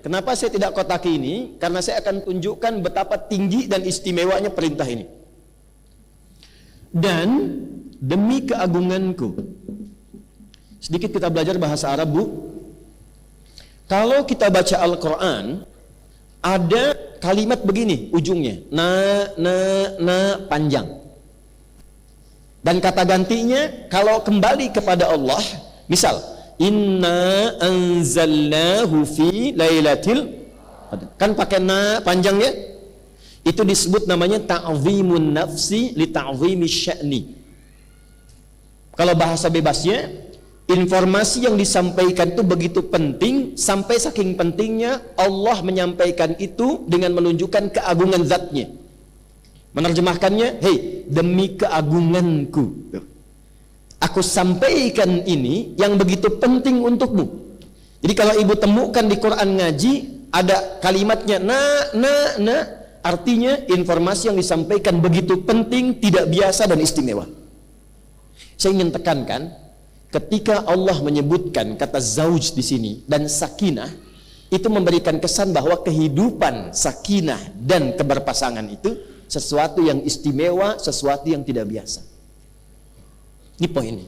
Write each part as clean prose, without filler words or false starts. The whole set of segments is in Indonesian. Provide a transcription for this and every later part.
Kenapa saya tidak kotaki ini? Karena saya akan tunjukkan betapa tinggi dan istimewanya perintah ini. Dan demi keagunganku. Sedikit kita belajar bahasa Arab, Bu. Kalau kita baca Al-Quran, ada kalimat begini ujungnya. Na, panjang. Dan kata gantinya, kalau kembali kepada Allah, misal, Inna anzalnahu fi lailatil qadr. Kan pakai na panjang ya? Itu disebut namanya ta'zimun nafsi li ta'zimi sya'ni. Kalau bahasa bebasnya, informasi yang disampaikan itu begitu penting sampai saking pentingnya Allah menyampaikan itu dengan menunjukkan keagungan zatnya. Menerjemahkannya, hei, demi keagunganku, aku sampaikan ini yang begitu penting untukmu. Jadi kalau ibu temukan di Quran ngaji ada kalimatnya na, artinya informasi yang disampaikan begitu penting, tidak biasa dan istimewa. Saya ingin tekankan, ketika Allah menyebutkan kata zauj di sini dan sakinah, itu memberikan kesan bahwa kehidupan sakinah dan keberpasangan itu sesuatu yang istimewa, sesuatu yang tidak biasa. Ini poinnya.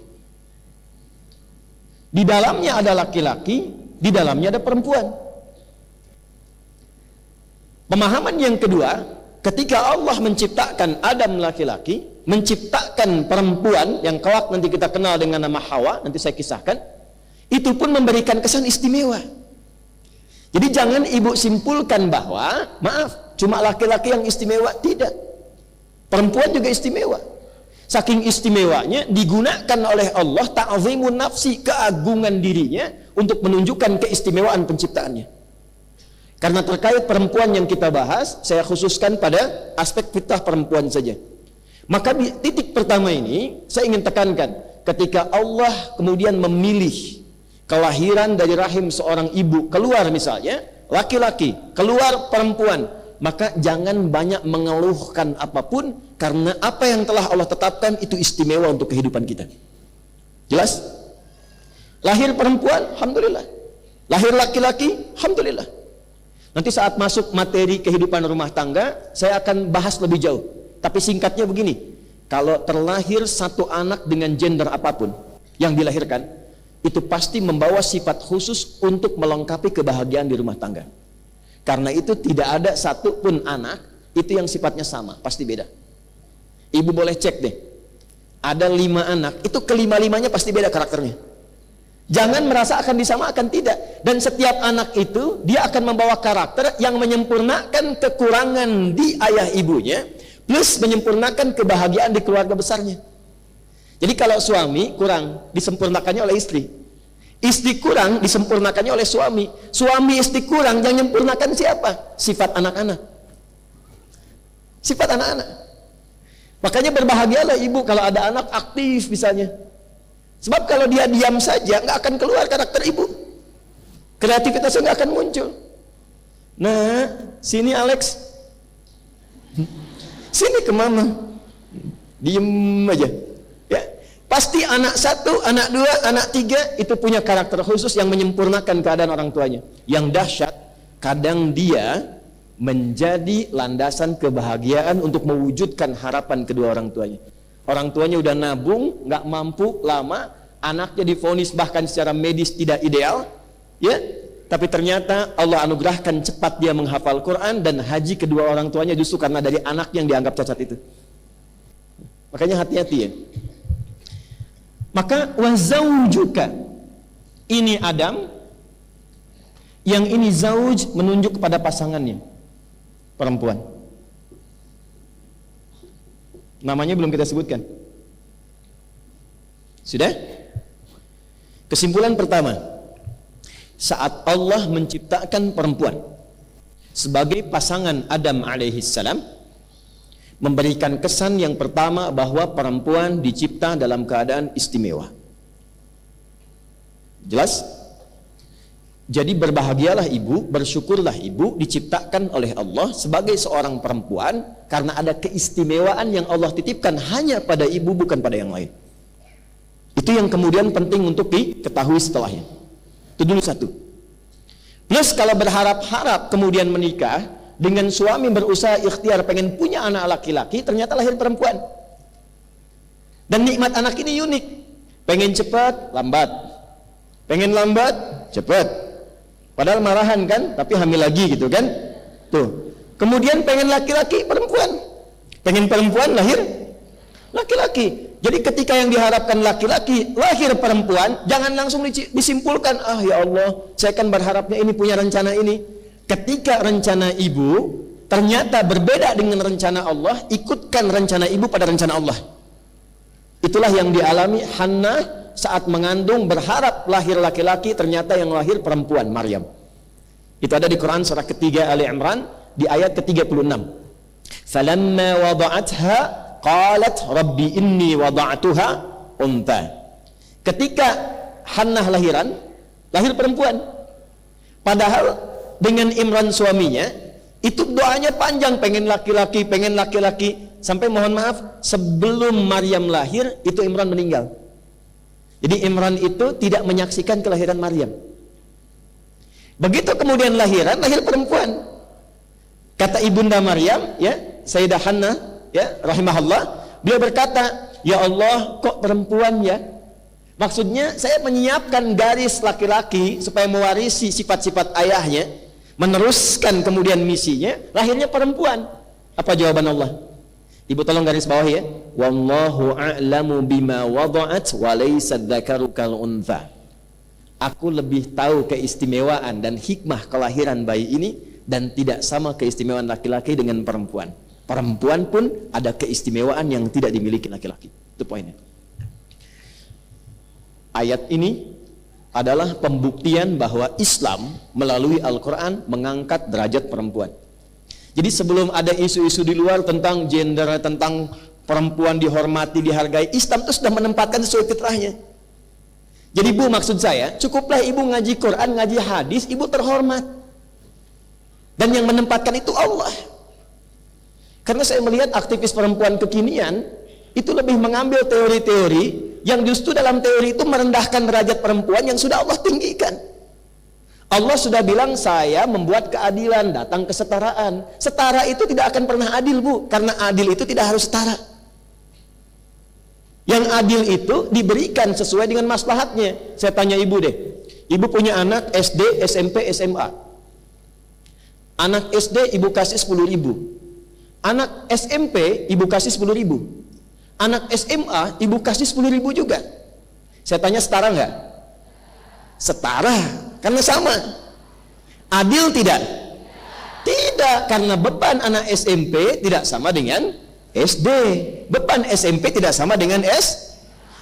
Di dalamnya ada laki-laki, di dalamnya ada perempuan. Pemahaman yang kedua, ketika Allah menciptakan Adam laki-laki, menciptakan perempuan yang kelak nanti kita kenal dengan nama Hawa, nanti saya kisahkan, itu pun memberikan kesan istimewa. Jadi jangan ibu simpulkan bahwa, maaf, cuma laki-laki yang istimewa. Tidak. Perempuan juga istimewa. Saking istimewanya digunakan oleh Allah ta'zimun nafsi, keagungan dirinya untuk menunjukkan keistimewaan penciptaannya. Karena terkait perempuan yang kita bahas, saya khususkan pada aspek fitrah perempuan saja. Maka di titik pertama ini saya ingin tekankan, ketika Allah kemudian memilih kelahiran dari rahim seorang ibu, keluar misalnya laki-laki, keluar perempuan, maka jangan banyak mengeluhkan apapun, karena apa yang telah Allah tetapkan itu istimewa untuk kehidupan kita. Jelas? Lahir perempuan, alhamdulillah. Lahir laki-laki, alhamdulillah. Nanti saat masuk materi kehidupan rumah tangga, saya akan bahas lebih jauh. Tapi singkatnya begini, kalau terlahir satu anak dengan gender apapun yang dilahirkan, itu pasti membawa sifat khusus untuk melengkapi kebahagiaan di rumah tangga. Karena itu tidak ada satu pun anak itu yang sifatnya sama, pasti beda. Ibu boleh cek deh, ada 5 anak, itu kelima-limanya pasti beda karakternya. Jangan merasa akan disamakan, tidak. Dan setiap anak itu dia akan membawa karakter yang menyempurnakan kekurangan di ayah ibunya, plus menyempurnakan kebahagiaan di keluarga besarnya. Jadi kalau suami kurang, disempurnakannya oleh istri. Istri kurang, disempurnakannya oleh suami. Suami istri kurang, yang menyempurnakan siapa? Sifat anak-anak. Sifat anak-anak. Makanya berbahagialah ibu kalau ada anak aktif misalnya. Sebab kalau dia diam saja, nggak akan keluar karakter ibu. Kreativitasnya nggak akan muncul. Nah, sini Alex. Sini ke mama. Diem aja. Ya, pasti anak 1, anak 2, anak 3 itu punya karakter khusus yang menyempurnakan keadaan orang tuanya. Yang dahsyat, kadang dia menjadi landasan kebahagiaan untuk mewujudkan harapan kedua orang tuanya. Orang tuanya udah nabung, nggak mampu lama, anaknya divonis bahkan secara medis tidak ideal, ya. Tapi ternyata Allah anugerahkan cepat dia menghafal Quran, dan haji kedua orang tuanya justru karena dari anak yang dianggap cacat itu. Makanya hati-hati ya. Maka wazaujuka, ini Adam, yang ini zauj menunjuk kepada pasangannya, perempuan. Namanya belum kita sebutkan. Sudah? Kesimpulan pertama, saat Allah menciptakan perempuan sebagai pasangan Adam alaihissalam, memberikan kesan yang pertama bahwa perempuan dicipta dalam keadaan istimewa. Jelas? Jadi berbahagialah ibu, bersyukurlah ibu diciptakan oleh Allah sebagai seorang perempuan, karena ada keistimewaan yang Allah titipkan hanya pada ibu, bukan pada yang lain. Itu yang kemudian penting untuk diketahui setelahnya. Itu dulu satu. Plus kalau berharap-harap kemudian menikah, dengan suami berusaha ikhtiar pengen punya anak laki-laki, ternyata lahir perempuan. Dan nikmat anak ini unik. Pengen cepat, lambat. Pengen lambat, cepat. Padahal marahan kan, tapi hamil lagi gitu kan. Tuh. Kemudian pengen laki-laki, perempuan. Pengen perempuan, lahir laki-laki. Jadi ketika yang diharapkan laki-laki, lahir perempuan, jangan langsung disimpulkan, ah ya Allah, saya kan berharapnya ini punya rencana ini. Ketika rencana ibu ternyata berbeda dengan rencana Allah, ikutkan rencana ibu pada rencana Allah. Itulah yang dialami Hannah saat mengandung, berharap lahir laki-laki, ternyata yang lahir perempuan, Maryam. Itu ada di Quran surah ketiga Ali Imran di ayat ke-36. Falamma wada'atha qalat rabbi inni wada'tuha untha. Ketika Hannah lahiran, lahir perempuan. Padahal dengan Imran suaminya, itu doanya panjang, pengen laki-laki, sampai mohon maaf, sebelum Maryam lahir, itu Imran meninggal. Jadi Imran itu tidak menyaksikan kelahiran Maryam. Begitu kemudian lahiran, lahir perempuan. Kata ibunda Maryam, ya, Sayyidah Hannah, ya, rahimahullah, beliau berkata, ya Allah, kok perempuan ya? Maksudnya saya menyiapkan garis laki-laki supaya mewarisi sifat-sifat ayahnya, meneruskan kemudian misinya, lahirnya perempuan. Apa jawaban Allah? Ibu tolong garis bawah ya. Wallahu a'lamu bima wada'at wa laysa dzakaru kal untha. Aku lebih tahu keistimewaan dan hikmah kelahiran bayi ini, dan tidak sama keistimewaan laki-laki dengan perempuan. Perempuan pun ada keistimewaan yang tidak dimiliki laki-laki. Itu poinnya. Ayat ini adalah pembuktian bahwa Islam melalui Al-Quran mengangkat derajat perempuan. Jadi sebelum ada isu-isu di luar tentang gender, tentang perempuan dihormati, dihargai, Islam itu sudah menempatkan sesuai fitrahnya. Jadi Bu, maksud saya, cukuplah ibu ngaji Quran, ngaji hadis, ibu terhormat. Dan yang menempatkan itu Allah. Karena saya melihat aktivis perempuan kekinian itu lebih mengambil teori-teori yang justru dalam teori itu merendahkan derajat perempuan yang sudah Allah tinggikan. Allah sudah bilang, saya membuat keadilan, datang kesetaraan. Setara itu tidak akan pernah adil, Bu, karena adil itu tidak harus setara. Yang adil itu diberikan sesuai dengan maslahatnya. Saya tanya ibu deh, ibu punya anak SD, SMP, SMA. Anak SD ibu kasih 10.000, anak SMP ibu kasih 10.000, anak SMA ibu kasih 10.000 juga. Saya tanya, setara nggak? Setara, karena sama. Adil tidak? Tidak, karena beban anak SMP tidak sama dengan SD, beban SMP tidak sama dengan S.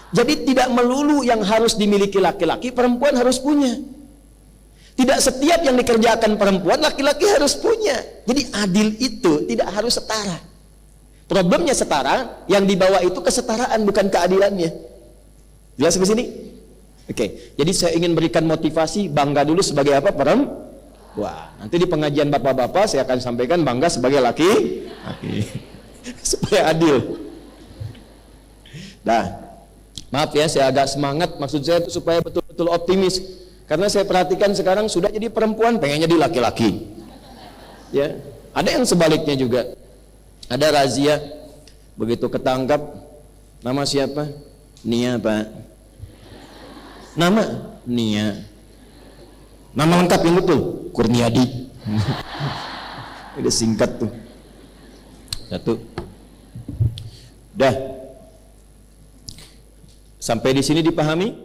Jadi tidak melulu yang harus dimiliki laki-laki, perempuan harus punya. Tidak setiap yang dikerjakan perempuan laki-laki harus punya. Jadi adil itu tidak harus setara. Problemnya setara, yang dibawa itu kesetaraan, bukan keadilannya. Jelas sampai sini? Oke. Jadi saya ingin berikan motivasi, bangga dulu sebagai apa? Perempuan. Nanti di pengajian bapak-bapak saya akan sampaikan bangga sebagai laki. Supaya adil. Nah, maaf ya, saya agak semangat. Maksud saya itu supaya betul-betul optimis. Karena saya perhatikan sekarang sudah jadi perempuan pengen jadi laki-laki. Ya, ada yang sebaliknya juga. Ada razia, begitu ketangkap, nama siapa? Nia, Pak. Nama Nia. Nama lengkap yang betul, Kurniadi. Udah singkat tuh. Satu. Dah. Sampai di sini dipahami?